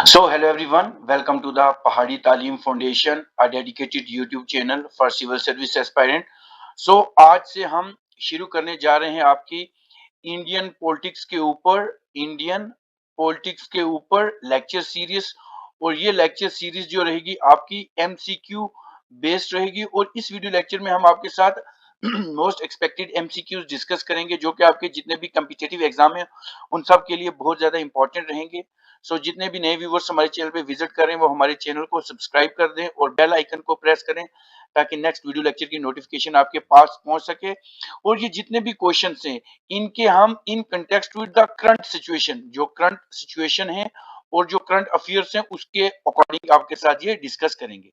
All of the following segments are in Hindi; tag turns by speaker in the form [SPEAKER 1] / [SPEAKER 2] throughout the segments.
[SPEAKER 1] So hello everyone, welcome to the Pahadi Talim Foundation, a dedicated YouTube channel for civil service aspirant. So आज से हम शुरू करने जा रहे हैं आपकी इंडियन पॉलिटिक्स के ऊपर लेक्चर सीरीज। और ये लेक्चर सीरीज जो रहेगी आपकी MCQ बेस्ड रहेगी। और इस वीडियो लेक्चर में हम आपके साथ मोस्ट एक्सपेक्टेड MCQs डिस्कस करेंगे जो कि आपके जितने भी कम्पिटिटिव एग्जाम हैं उन सब के लिए बहुत ज्यादा इंपॉर्टेंट रहेंगे। सो जितने भी नए व्यूवर्स हमारे चैनल पे विजिट करें वो हमारे चैनल को सब्सक्राइब कर दें और बेल आइकन को प्रेस करें ताकि नेक्स्ट वीडियो लेक्चर की नोटिफिकेशन आपके पास पहुंच सके। और ये जितने भी क्वेश्चंस हैं इनके हम in context with the current situation, जो करंट सिचुएशन है और जो करंट अफेयर्स हैं उसके अकॉर्डिंग आपके साथ ये डिस्कस करेंगे।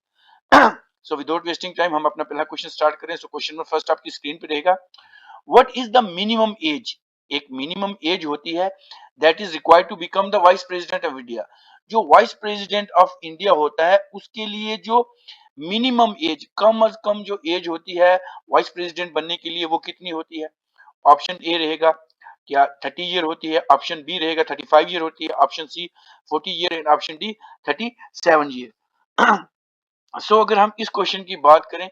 [SPEAKER 1] सो विदाउट वेस्टिंग टाइम हम अपना पहला क्वेश्चन स्टार्ट करें। सो क्वेश्चन नंबर फर्स्ट आपकी स्क्रीन पे रहेगा, what is the minimum age. एक मिनिमम एज होती है that is required to become the vice president of India. जो वाइस प्रेसिडेंट ऑफ इंडिया होता है उसके लिए जो मिनिमम एज, कम अज कम जो एज होती है वाइस प्रेसिडेंट बनने के लिए वो कितनी होती है। ऑप्शन ए रहेगा क्या 30 ईयर होती है, ऑप्शन बी रहेगा 35 ईयर होती है, option C 40 year and option D 37 year. So अगर हम इस क्वेश्चन की बात करें,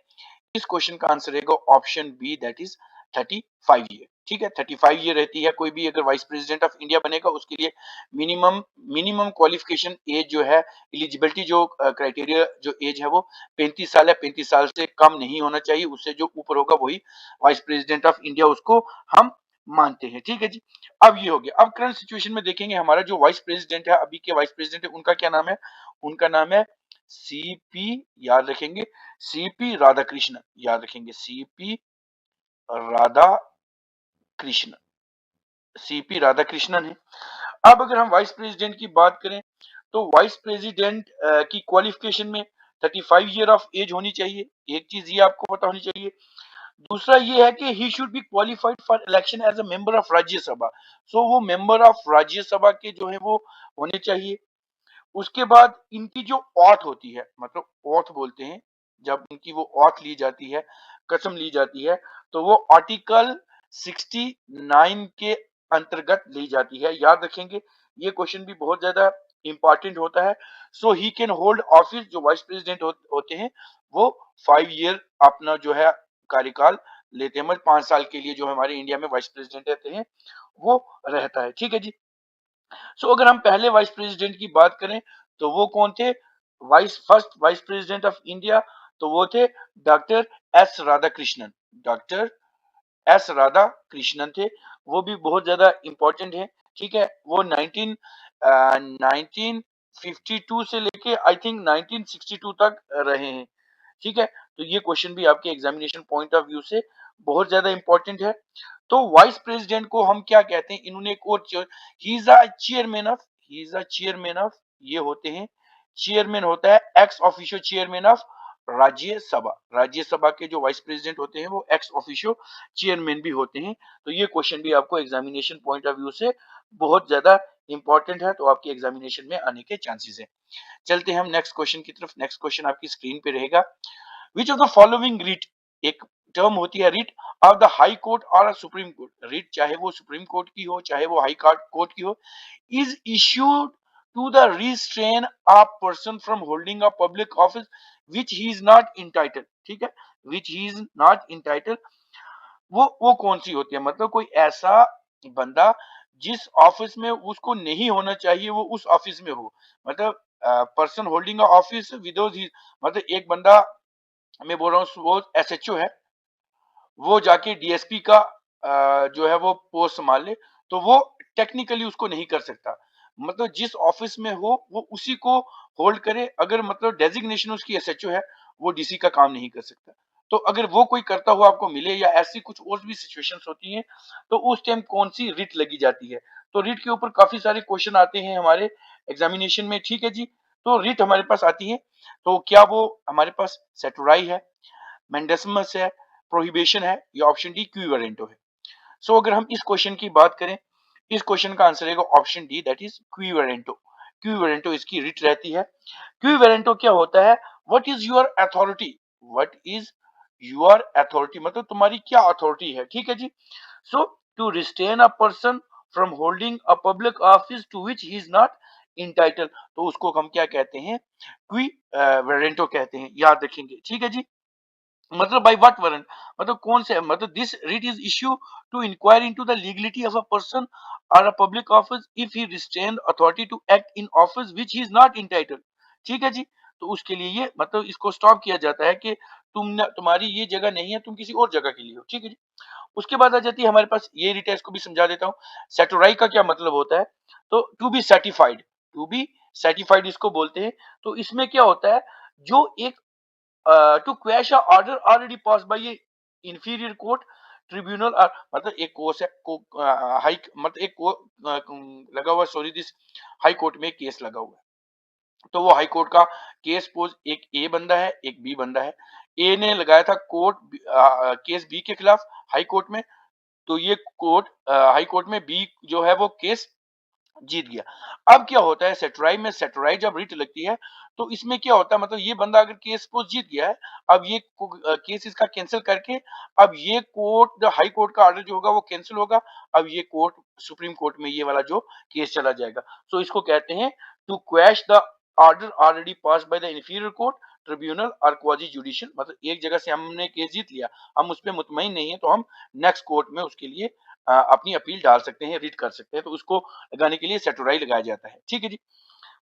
[SPEAKER 1] इस क्वेश्चन का आंसर रहेगा option B that is 35 year. ठीक है, 35 ईयर रहती है। कोई भी अगर वाइस प्रेसिडेंट ऑफ इंडिया बनेगा उसके लिए मिनिमम मिनिमम क्वालिफिकेशन एज जो है, एलिजिबिलिटी जो क्राइटेरिया जो एज है वो 35 साल है। 35 साल से कम नहीं होना चाहिए, उससे जो ऊपर होगा वही वाइस प्रेसिडेंट ऑफ इंडिया उसको हम मानते हैं। ठीक है जी, अब ये हो गया। अब करंट सिचुएशन में देखेंगे हमारा जो वाइस प्रेसिडेंट है, अभी के वाइस प्रेसिडेंट है, उनका क्या नाम है। उनका नाम है सीपी, याद रखेंगे, सीपी राधाकृष्णन, याद रखेंगे सीपी राधा कृष्ण, सीपी राधा कृष्णन है। अब अगर हम वाइस प्रेसिडेंट की बात करें तो वाइस प्रेसिडेंट की क्वालिफिकेशन में 35 ईयर ऑफ एज होनी चाहिए। एक चीज ये आपको पता होनी चाहिए। दूसरा ये है कि he should be qualified for election as a member of Rajya Sabha. So वो मेंबर ऑफ राज्यसभा के जो है वो होने चाहिए। उसके बाद इनकी जो ऑथ होती है, मतलब ऑथ बोलते हैं जब इनकी वो ऑथ ली जाती है, कसम ली जाती है, तो वो आर्टिकल 69 के अंतर्गत ली जाती है। याद रखेंगे, ये क्वेश्चन भी बहुत ज्यादा इंपॉर्टेंट होता है। सो ही कैन होल्ड ऑफिस, जो वाइस प्रेसिडेंट होते हैं वो 5 ईयर अपना जो है कार्यकाल लेते हैं। मतलब 5 साल के लिए जो हमारे इंडिया में वाइस प्रेसिडेंट रहते हैं वो रहता है। ठीक है जी। सो अगर हम पहले वाइस प्रेसिडेंट की बात करें तो वो कौन थे, first vice president of India, तो वो थे doctor S Radhakrishnan. Doctor S Radha Krishnan थे। वो भी बहुत ज्यादा इंपॉर्टेंट है। ठीक है, वो 1952 से लेके आई थिंक 1962 तक रहे हैं। ठीक है, तो ये क्वेश्चन भी आपके एग्जामिनेशन पॉइंट ऑफ व्यू से बहुत ज्यादा इंपॉर्टेंट है। तो वाइस प्रेसिडेंट को हम क्या कहते हैं, इन्होंने एक और he is a chairman of, he is a chairman of, ये होते हैं चेयरमैन होता है ex officio chairman of Rajya Sabha. Rajya Sabha के जो वाइस प्रेसिडेंट होते हैं वो एक्स ऑफिशियो चेयरमैन भी होते हैं। तो ये क्वेश्चन भी आपको एग्जामिनेशन पॉइंट ऑफ व्यू से बहुत ज्यादा इंपॉर्टेंट है, तो आपके एग्जामिनेशन में आने के चांसेस है। चलते हैं हम नेक्स्ट क्वेश्चन की तरफ। नेक्स्ट क्वेश्चन आपकी स्क्रीन पे रहेगा, which of the following writ, एक टर्म होती है writ of the high court और सुप्रीम कोर्ट। रीट चाहे वो सुप्रीम कोर्ट की हो चाहे वो हाई कोर्ट की हो, is issued to the restrain a person from holding a public office which he is not entitled. ठीक है, which he is not entitled, वो कौन सी होती है। मतलब कोई ऐसा बंदा जिस ऑफिस में उसको नहीं होना चाहिए वो उस ऑफिस में हो। मतलब पर्सन होल्डिंग ऑफिस विदाउट, मतलब एक बंदा, मैं बोल रहा हूँ वो SHO है, वो जाके DSP का जो है वो पोस्ट संभाल ले, तो वो टेक्निकली उसको नहीं कर सकता। मतलब जिस ऑफिस में हो वो उसी को होल्ड करे। अगर मतलब डेजिग्नेशन उसकी SHO है, वो DC का काम नहीं कर सकता। तो अगर वो कोई करता हुआ आपको मिले या ऐसी कुछ और भी सिचुएशंस होती हैं तो उस टाइम कौन सी रिट लगी जाती है। तो रिट के ऊपर काफी सारे क्वेश्चन आते हैं हमारे एग्जामिनेशन में। ठीक है जी, तो रिट हमारे पास आती है, तो क्या वो हमारे पास सेटुराई है, मेंडेसमस है, प्रोहिबिशन है, या ऑप्शन डी क्यूवेरेंटो है। सो अगर हम इस क्वेश्चन की बात करें, इस क्वेश्चन का आंसर रहेगा option D that is quo warranto. Quo warranto इसकी रिट रहती है। क्यूवेरेंटो क्या होता है, what is your authority, what is your authority, मतलब तुम्हारी क्या अथॉरिटी है। ठीक है जी। So to restrain a person from holding a public office to which he is not entitled, तो उसको हम क्या कहते हैं, क्वी वारंटो कहते हैं, याद रखेंगे। ठीक है जी। मतलब बाय व्हाट वारंट, मतलब कौन से, मतलब this writ is issue to inquire into the legality of a person और a public office if he restrain authority to act in office which he is not entitled. ठीक है जी। तो उसके लिए ये मतलब इसको स्टॉप किया जाता है कि तुम्हारी ये जगह नहीं है, तुम किसी और जगह के लिए हो। ठीक है जी। उसके बाद आ जाती है हमारे पास ये रिट, इसको भी समझा देता हूँ। सेटोराई का क्या मतलब होता है, तो to be certified, to be certified इसको बोलते हैं। तो इसमें क्या होता है, जो एक to quash a order already passed by a inferior court tribunal, मतलब एक कोर्स है को हाई, मतलब एक लगा हुआ, सॉरी दिस, हाई कोर्ट में केस लगा हुआ है। तो वो हाई कोर्ट का केस पोज, एक ए बंदा है एक बी बंदा है। ए ने लगाया था कोर्ट केस बी के खिलाफ हाई कोर्ट में, तो ये कोर्ट हाई कोर्ट में बी जो है वो केस जीत गया। अब क्या होता है सेटराई में, सेटराई जब रिट लगती है तो इसमें क्या होता है, मतलब ये बंदा अगर केस सपोज जीत गया है, अब ये केस इसका कैंसिल करके, अब ये कोर्ट, द हाई कोर्ट का ऑर्डर जो होगा वो कैंसिल होगा, अब ये कोर्ट सुप्रीम कोर्ट में ये वाला जो केस चला जाएगा। सो इसको कहते हैं to quash the order already pass by the inferior court tribunal और क्वाजी जुडिशियल, मतलब एक जगह से हमने केस जीत लिया, हम उस पर मुतमईन नहीं है, तो हम नेक्स्ट कोर्ट में उसके लिए अपनी अपील डाल सकते हैं, रिट कर सकते हैं, तो उसको लगाने के लिए सेटोराई लगाया जाता है। ठीक है जी।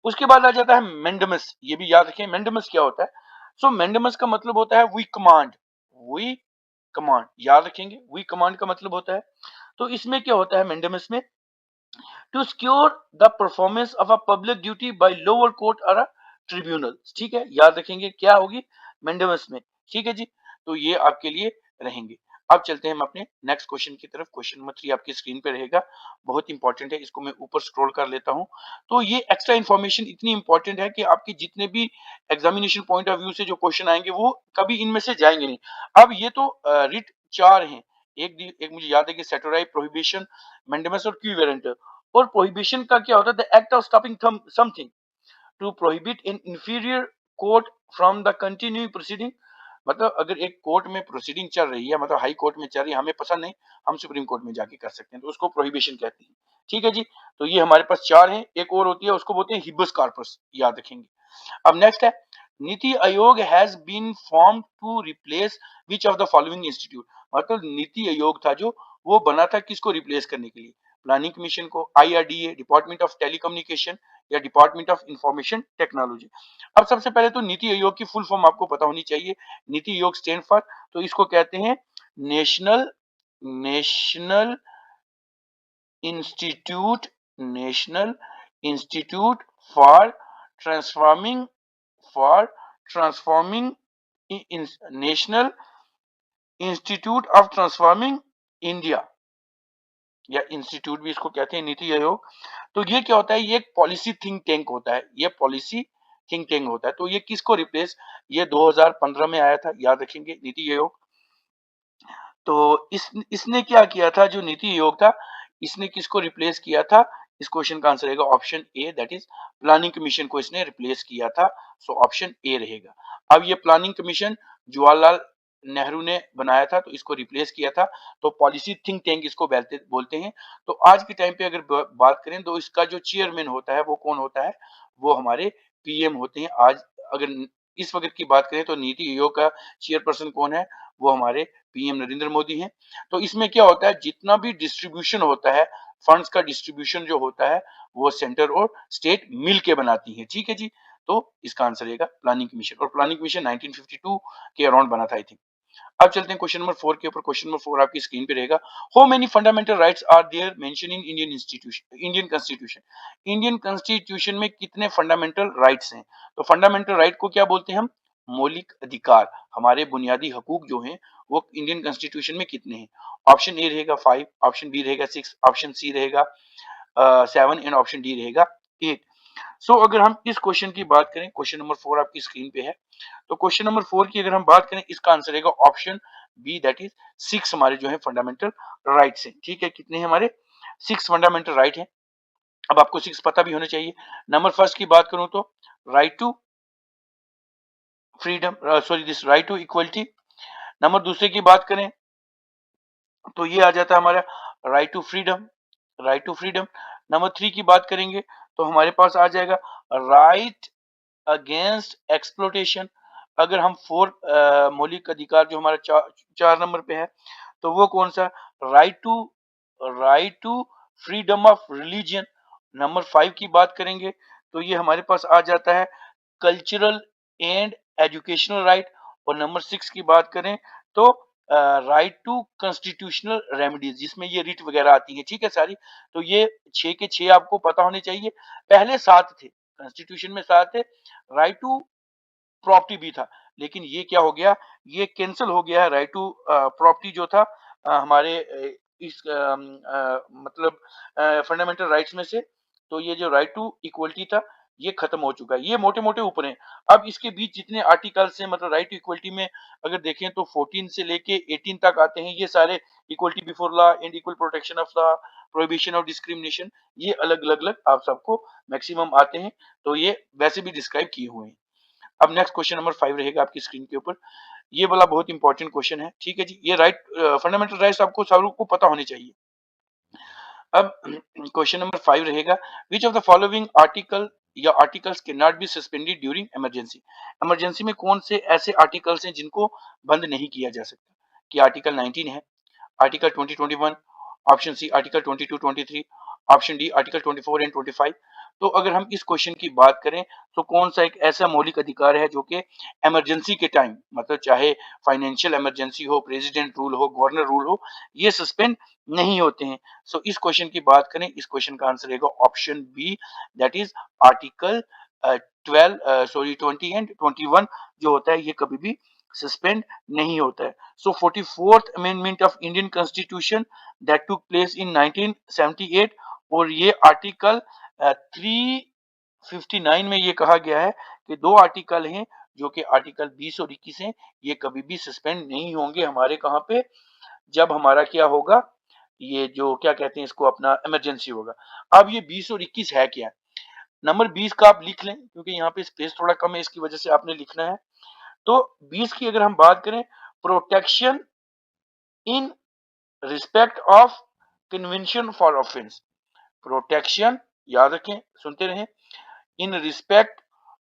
[SPEAKER 1] उसके बाद आ जाता है मेंडमस, ये भी याद रखें मेंडमस क्या होता है। सो मेंडमस का मतलब होता है वी कमांड, वी कमांड, याद रखेंगे, वी कमांड का मतलब होता है। तो इसमें क्या होता है मेंडमस में, to secure the performance of a public duty by lower court और ट्रिब्यूनल। ठीक है, याद रखेंगे क्या होगी मेंडमस में। ठीक है जी। तो ये आपके लिए रहेंगे। अब चलते हैं हम अपने नेक्स्ट क्वेश्चन की तरफ। क्वेश्चन नंबर 3 आपकी स्क्रीन पे रहेगा, बहुत इंपॉर्टेंट है, इसको मैं ऊपर स्क्रॉल कर लेता हूं। तो ये एक्स्ट्रा इन्फॉर्मेशन इतनी इंपॉर्टेंट है कि आपके जितने भी एग्जामिनेशन पॉइंट ऑफ व्यू से जो क्वेश्चन आएंगे वो कभी इनमें से जाएंगे नहीं। अब ये तो रिट 4 हैं, एक मुझे याद है कि सेटोराई, प्रोहिबिशन, मेंडेमस और क्यू वारंट। और प्रोहिबिशन का क्या होता है, the act of stopping something to prohibit in inferior court from the continue proceeding. मतलब अगर एक कोर्ट में प्रोसीडिंग चल रही है, मतलब हाई कोर्ट में चल रही है, हमें पसंद नहीं, हम सुप्रीम कोर्ट में जाके कर सकते हैं, तो उसको प्रोहिबिशन कहते हैं। ठीक है जी। तो ये हमारे पास 4 हैं, एक और होती है उसको बोलते हैं हिबस कॉर्पस, याद रखेंगे। अब नेक्स्ट है, NITI Aayog has been form to replace which of the following institute. मतलब नीति आयोग था जो, वो बना था किसको रिप्लेस करने के लिए, प्लानिंग कमीशन को, आईआरडीए, डिपार्टमेंट ऑफ टेलीकम्युनिकेशन या डिपार्टमेंट ऑफ इंफॉर्मेशन टेक्नोलॉजी। अब सबसे पहले तो नीति आयोग की फुल फॉर्म आपको पता होनी चाहिए। नीति आयोग स्टैंड फॉर, तो इसको कहते हैं national national institute national institute for transforming for transforming national institute of transforming India, या इंस्टीट्यूट भी इसको कहते हैं नीति आयोग। तो ये क्या होता है, ये एक पॉलिसी थिंक टैंक होता है, ये पॉलिसी थिंक टैंक होता है। तो ये किसको रिप्लेस, ये 2015 में आया था, याद रखेंगे, नीति आयोग। तो इसने क्या किया था, जो नीति आयोग था, इसने किसको रिप्लेस किया था, इस क्वेश्चन का आंसर रहेगा option A, that is planning commission को इसने रिप्लेस किया था। सो ऑप्शन ए रहेगा। अब ये प्लानिंग कमीशन जवाहरलाल नेहरू ने बनाया था, तो इसको रिप्लेस किया था। तो पॉलिसी थिंक टैंक इसको बोलते हैं। तो आज के टाइम पे अगर बात करें तो इसका जो चेयरमैन होता है वो कौन होता है, वो हमारे पीएम होते हैं। आज अगर इस वक्त की बात करें तो नीति आयोग का चेयरपर्सन कौन है, वो हमारे पीएम नरेंद्र मोदी हैं। तो इसमें क्या होता है, जितना भी डिस्ट्रीब्यूशन होता है, फंड्स का डिस्ट्रीब्यूशन जो होता है, वो सेंटर और स्टेट मिल के बनाती है। ठीक है जी। तो इसका आंसर रहेगा प्लानिंग कमीशन, और प्लानिंग कमीशन 1952 के अराउंड बना था आई थिंक। अब चलते हैं क्वेश्चन नंबर 4 के ऊपर। क्वेश्चन नंबर 4 आपकी स्क्रीन पे रहेगा। How many fundamental rights are there mention in Indian institution, Indian constitution. Indian constitution में कितने फंडामेंटल राइट्स हैं। तो फंडामेंटल राइट को क्या बोलते हैं हम, मौलिक अधिकार, हमारे बुनियादी हकूक जो हैं वो इंडियन कॉन्स्टिट्यूशन में कितने हैं। ऑप्शन ए रहेगा 5, ऑप्शन बी रहेगा 6, ऑप्शन सी रहेगा 7 एंड ऑप्शन डी रहेगा 8। सो अगर हम इस क्वेश्चन की बात करें, क्वेश्चन नंबर 4 आपकी स्क्रीन पे है। तो क्वेश्चन नंबर 4 की अगर हम बात करें, इसका आंसर रहेगा ऑप्शन बी, दैट इज 6 हमारे जो है फंडामेंटल राइट्स हैं। ठीक है, कितने हैं हमारे, 6 फंडामेंटल राइट हैं। अब आपको 6 पता भी होने चाहिए। नंबर फर्स्ट की बात करूं तो right to freedom, sorry this right to equality. Number दूसरे की बात करें तो ये आ जाता है हमारा right to freedom, right to freedom. Number 3 की बात करेंगे तो हमारे पास आ जाएगा राइट अगेंस्ट एक्सप्लोटेशन। अगर हम मौलिक अधिकार जो हमारा 4 नंबर पे है, तो वो कौन सा? Right to freedom of religion. Number 5 की बात करेंगे तो ये हमारे पास आ जाता है कल्चरल एंड एजुकेशनल राइट। और नंबर 6 की बात करें तो राइट टू कॉन्स्टिट्यूशनल रेमेडीज, जिसमें ये रिट वगैरह आती है, ठीक है सारी। तो ये 6 के 6 आपको पता होने चाहिए। पहले 7 थे, कॉन्स्टिट्यूशन में 7 थे। राइट टू प्रॉपर्टी भी था, लेकिन ये क्या हो गया, ये कैंसिल हो गया है। राइट टू प्रॉपर्टी जो था हमारे इस मतलब फंडामेंटल राइट्स में से, तो ये जो राइट टू इक्वलिटी था ये खत्म हो चुका है। ये मोटे मोटे ऊपर है। अब इसके बीच जितने आर्टिकल्स हैं, मतलब राइट टू इक्वलिटी में अगर देखें तो 14 से लेके 18 तक आते हैं। ये सारे equality before law and equal protection of law, prohibition of discrimination, ये अलग अलग अलग आप सबको मैक्सिमम आते हैं। तो ये वैसे भी डिस्क्राइब किए हुए हैं। अब नेक्स्ट क्वेश्चन नंबर 5 रहेगा आपकी स्क्रीन के ऊपर। ये वाला बहुत इंपॉर्टेंट क्वेश्चन है, ठीक है जी। ये फंडामेंटल राइट्स आपको सबको पता होने चाहिए। अब क्वेश्चन नंबर 5 रहेगा, which of the following article या articles can not be suspended during emergency. Emergency में कौन से ऐसे आर्टिकल्स हैं जिनको बंद नहीं किया जा सकता? कि आर्टिकल 19 है, article 2021, option C article 22-23, option D article 24 and 25। तो अगर हम इस क्वेश्चन की बात करें तो कौन सा एक ऐसा मौलिक अधिकार है जो कि इमरजेंसी के टाइम, मतलब चाहे फाइनेंशियल इमरजेंसी हो, प्रेसिडेंट रूल हो, गवर्नर रूल हो, ये सस्पेंड नहीं होते हैं। सो इस क्वेश्चन की बात करें, इस क्वेश्चन का आंसर रहेगा option B, that is article 20 and 21 जो होता है ये कभी भी सस्पेंड नहीं होता है। So 44th amendment of Indian constitution that took place in 1978, और ये आर्टिकल 359 में ये कहा गया है कि दो आर्टिकल हैं जो कि आर्टिकल 20 और 21 हैं, ये कभी भी सस्पेंड नहीं होंगे हमारे कहाँ पे, जब हमारा क्या होगा, ये जो क्या कहते हैं इसको, अपना इमरजेंसी होगा। अब ये 20 और 21 है क्या? नंबर 20 का आप लिख लें क्योंकि यहाँ पे स्पेस थोड़ा कम है, इसकी वजह से आपने लिखना है। तो 20 की अगर हम बात करें, protection in respect of convention for offence. Protection, याद रखें, सुनते रहें, in respect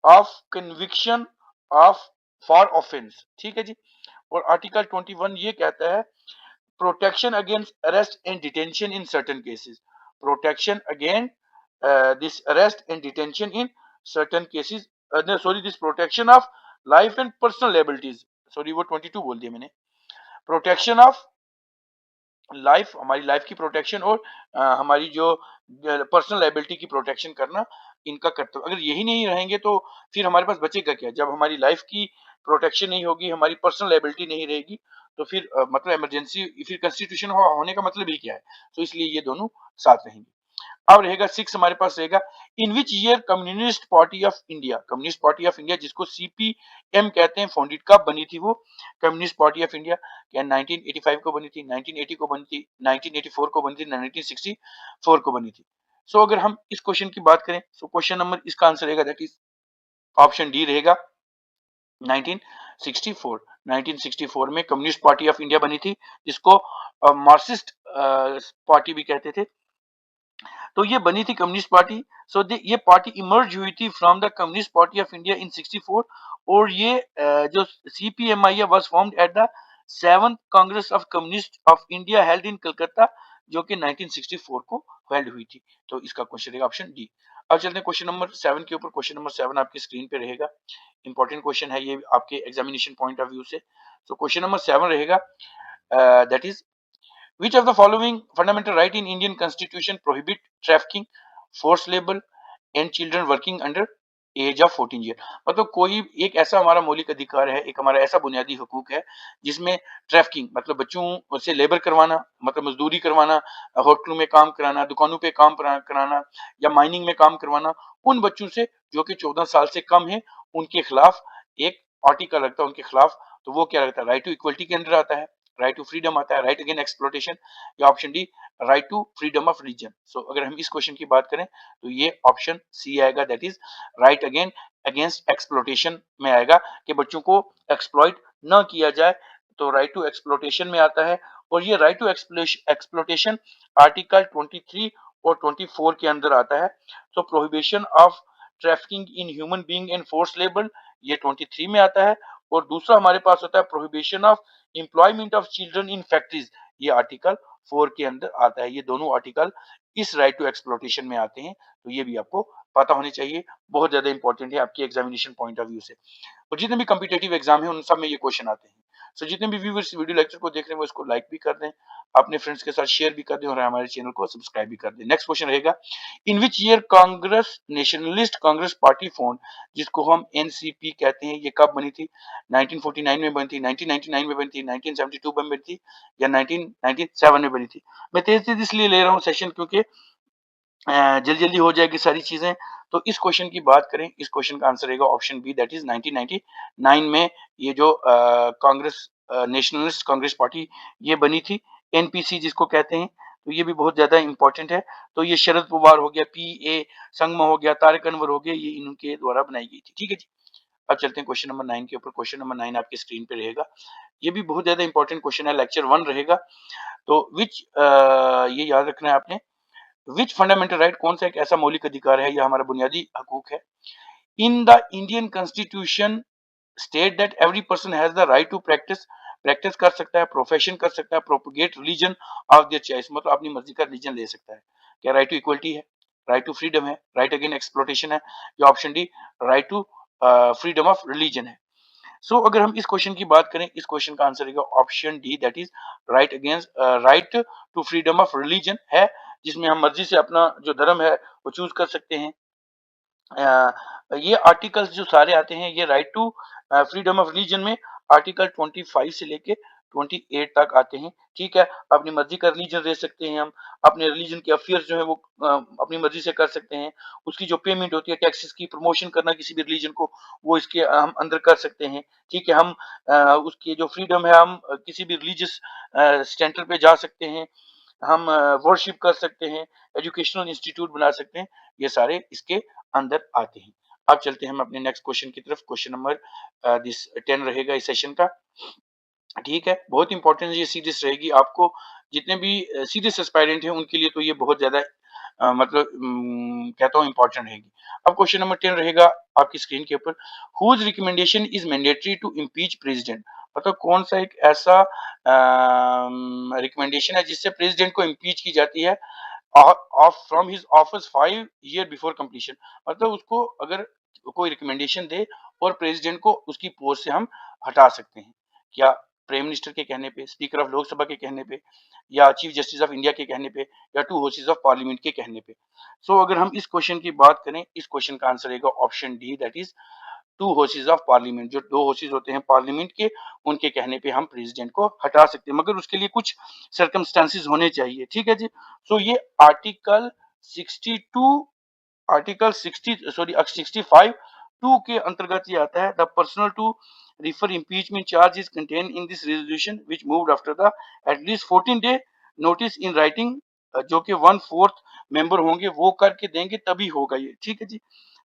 [SPEAKER 1] of conviction of for offence, ठीक है जी। और आर्टिकल 21 ये कहता है protection against arrest and detention in certain cases. Protection against this arrest and detention in certain cases, sorry, this protection of life and personal liabilities, sorry वो 22 बोल दिया मैंने। प्रोटेक्शन ऑफ लाइफ, हमारी लाइफ की प्रोटेक्शन, और हमारी जो पर्सनल लायबिलिटी की प्रोटेक्शन करना, इनका कर्तव्य। अगर यही नहीं रहेंगे तो फिर हमारे पास बचेगा क्या? जब हमारी लाइफ की प्रोटेक्शन नहीं होगी, हमारी पर्सनल लायबिलिटी नहीं रहेगी, तो फिर मतलब इमरजेंसी, फिर कॉन्स्टिट्यूशन होने का मतलब ही क्या है? तो इसलिए ये दोनों साथ रहेंगे। अब रहेगा 6 हमारे पास रहेगा, in which year Communist Party of India, Communist Party of India जिसको सीपीएम कहते हैं, फाउंडेड कब बनी थी वो कम्युनिस्ट पार्टी ऑफ इंडिया? क्या 1985 को बनी थी, 1980 को बनी थी, 1984 को बनी थी, 1964 को बनी थी? सो अगर हम इस क्वेश्चन की बात करें, सो क्वेश्चन नंबर इसका आंसर रहेगा दैट इज ऑप्शन डी रहेगा 1964। 1964 में कम्युनिस्ट पार्टी ऑफ इंडिया बनी थी, जिसको मार्क्सिस्ट पार्टी भी कहते थे। तो ये बनी थी कम्युनिस्ट पार्टी। सो ये पार्टी इमर्ज हुई थी from the communist Party of India in 64, और ये जो सीपीएमआई है was formed at the 7th Congress of communist of India held in Calcutta, जो कि 1964 को हेल्ड हुई थी। तो इसका क्वेश्चन रहेगा ऑप्शन डी। अब चलते हैं क्वेश्चन नंबर 7 के ऊपर। क्वेश्चन नंबर 7 आपकी स्क्रीन पे रहेगा, इंपॉर्टेंट क्वेश्चन है ये आपके एग्जामिनेशन पॉइंट ऑफ व्यू से। तो क्वेश्चन नंबर 7 रहेगा, that is which of the following fundamental right in Indian constitution prohibit trafficking, forced labor and children working under age of 14 year? मतलब कोई एक ऐसा हमारा मौलिक अधिकार है, एक हमारा ऐसा बुनियादी हुकूक है जिसमें ट्रैफिकिंग, मतलब बच्चों से लेबर करवाना, मतलब मजदूरी करवाना, होटलों में काम कराना, दुकानों पे काम कराना, या माइनिंग में काम करवाना, उन बच्चों से जो कि 14 साल से कम है, उनके खिलाफ एक आर्टिकल लगता है उनके खिलाफ। तो वो क्या लगता है? राइट टू इक्वलिटी के अंदर आता है, राइट टू फ्रीडम आता है, राइट अगेन एक्सप्लोटेशन, या option D right to freedom of religion. So अगर हम इस क्वेश्चन की बात करें तो ये ऑप्शन सी आएगा, that is right again against exploitation में आएगा, कि बच्चों को एक्सप्लॉइट न किया जाए, तो राइट टू एक्सप्लोटेशन में आता है। और ये राइट टू एक्सप्लोटेशन आर्टिकल 23 और 24 के अंदर आता है। तो prohibition of trafficking in human being and force labour, ये 23 में आता है। और दूसरा हमारे पास होता है prohibition of employment of children in factories, ये आर्टिकल 4 के अंदर आता है। ये दोनों आर्टिकल इस राइट टू एक्सप्लॉयटेशन में आते हैं, तो ये भी आपको पता होने चाहिए, बहुत ज्यादा इंपॉर्टेंट है आपकी एग्जामिनेशन पॉइंट ऑफ व्यू से। और जितने भी कम्पिटेटिव एग्जाम है उन सब में ये क्वेश्चन आते हैं। सो जितने भी व्यूअर्स वीडियो लेक्चर को देख रहे हैं वो इसको लाइक भी कर दें, अपने फ्रेंड्स के साथ शेयर भी कर दें और हमारे चैनल को सब्सक्राइब भी कर दें। नेक्स्ट क्वेश्चन रहेगा, in which year Congress Nationalist Congress Party form, जिसको हम एनसीपी कहते हैं, ये कब बनी थी? 1949 में बनी थी, 1999 में बनी थी, 1972 में बनी थी, या 1997 में बनी थी? मैं तेज तेज इसलिए ले रहा हूँ सेशन क्योंकि जल्दी जल्दी हो जाएगी सारी चीजें। तो इस क्वेश्चन की बात करें, इस क्वेश्चन का आंसर रहेगा ऑप्शन बी, दैट इज 1999 में ये जो कांग्रेस नेशनलिस्ट कांग्रेस पार्टी ये बनी थी, एनपीसी जिसको कहते हैं। तो ये भी बहुत ज्यादा इंपॉर्टेंट है। तो ये शरद पवार हो गया, पीए संगमा हो गया, तारक अनवर हो गया, ये इनके द्वारा बनाई गई थी। ठीक है जी। अब चलते हैं क्वेश्चन नंबर 9 के ऊपर। क्वेश्चन नंबर 9 आपकी स्क्रीन पे रहेगा। ये भी बहुत ज्यादा इंपॉर्टेंट क्वेश्चन है, लेक्चर 1 रहेगा। तो विच ये याद रखना है आपने, विच फंडामेंटल राइट, कौन सा एक ऐसा मौलिक अधिकार है या हमारा बुनियादी हकूक है, in the Indian constitution state that every person has the right to practice, practice कर सकता है, प्रोफेशन कर सकता है, propagate religion of their choice, मतलब अपनी मर्जी का रिलीजन ले सकता है। क्या राइट टू इक्वलिटी है, राइट टू फ्रीडम है, राइट अगेंस्ट एक्सप्लॉयटेशन है, या option D right to freedom of religion है? सो अगर हम इस क्वेश्चन की बात करें, इस क्वेश्चन का आंसर रहेगा option D, that is right against right to freedom of religion है, जिसमें हम मर्जी से अपना जो धर्म है वो चूज कर सकते हैं। ये आर्टिकल्स जो सारे आते हैं ये right to freedom of religion में आर्टिकल 25 से लेके 28 तक आते हैं। ठीक है, अपनी मर्जी का रिलीजन दे सकते हैं हम, अपने रिलीजन के अफेयर्स जो है वो अपनी मर्जी से कर सकते हैं। उसकी जो पेमेंट होती है टैक्सेस की, प्रमोशन करना किसी भी रिलीजन को, वो इसके हम अंदर कर सकते हैं। ठीक है, हम उसकी जो फ्रीडम है, हम किसी भी रिलीजियस सेंटर पे जा सकते हैं, हम वर्शिप कर सकते हैं, एजुकेशनल इंस्टीट्यूट बना सकते हैं, ये सारे इसके अंदर आते हैं। अब चलते हैं हम अपने नेक्स्ट क्वेश्चन की तरफ। क्वेश्चन नंबर दिस 10 रहेगा इस सेशन का। ठीक है, बहुत इंपॉर्टेंट ये सीरीज रहेगी आपको, जितने भी सीरियस एस्पायरेंट हैं उनके लिए तो ये बहुत ज्यादा मतलब कहता हूँ इंपॉर्टेंट रहेगी। अब क्वेश्चन नंबर 10 रहेगा आपकी स्क्रीन के ऊपर, whose recommendation is mandatory to impeach president, मतलब कौन सा एक ऐसा रिकमेंडेशन है जिससे प्रेसिडेंट को इम्पीच की जाती है of from his office 5 year before completion, मतलब उसको अगर कोई रिकमेंडेशन दे और प्रेसिडेंट को उसकी पोस्ट से हम हटा सकते हैं। क्या प्राइम मिनिस्टर के कहने पे, स्पीकर ऑफ लोकसभा के कहने पे, या चीफ जस्टिस ऑफ इंडिया के कहने पे, या टू हाउसेज ऑफ पार्लियामेंट के कहने पे? सो अगर हम इस क्वेश्चन की बात करें, इस क्वेश्चन का आंसर रहेगा option D, that is to houses of parliament. जो दो हाउसेज होते हैं पार्लियामेंट के, उनके कहने पे हम प्रेसिडेंट को हटा सकते हैं, मगर उसके लिए कुछ सर्कमस्टेंसेस होने चाहिए। ठीक है जी। सो ये आर्टिकल 62, आर्टिकल 65 2 के अंतर्गत ये आता है। The personal to refer impeachment charge is contain in this resolution which moved after the at least 14 day notice in writing, जो कि 1/4 मेंबर होंगे वो करके देंगे तभी होगा ये। ठीक है जी,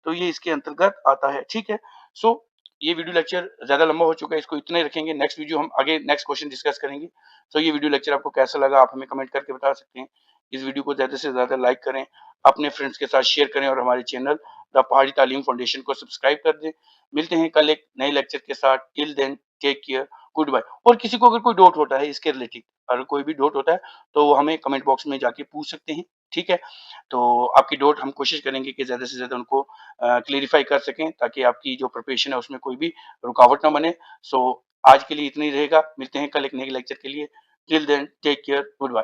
[SPEAKER 1] तो ये इसके अंतर्गत आता है। ठीक है, सो ये वीडियो लेक्चर ज्यादा लंबा हो चुका है, इसको इतना ही रखेंगे। नेक्स्ट वीडियो हम आगे नेक्स्ट क्वेश्चन डिस्कस करेंगे। तो ये वीडियो लेक्चर आपको कैसा लगा आप हमें कमेंट करके बता सकते हैं। इस वीडियो को ज्यादा से ज्यादा लाइक करें, अपने फ्रेंड्स के साथ शेयर करें और हमारे चैनल द पहाड़ी तालीम फाउंडेशन को सब्सक्राइब कर दें। मिलते हैं कल एक नए लेक्चर के साथ। Till then take care, goodbye. और किसी को अगर कोई डाउट होता है इसके रिलेटेड, अगर कोई भी डाउट होता है तो वो हमें कमेंट बॉक्स में जाके पूछ सकते हैं। ठीक है, तो आपकी डाउट हम कोशिश करेंगे कि ज्यादा से ज्यादा उनको क्लेरिफाई कर सकें, ताकि आपकी जो प्रिपरेशन है उसमें कोई भी रुकावट ना बने। सो आज के लिए इतना ही रहेगा, मिलते हैं कल एक नए लेक्चर के लिए। Till then take care, good bye.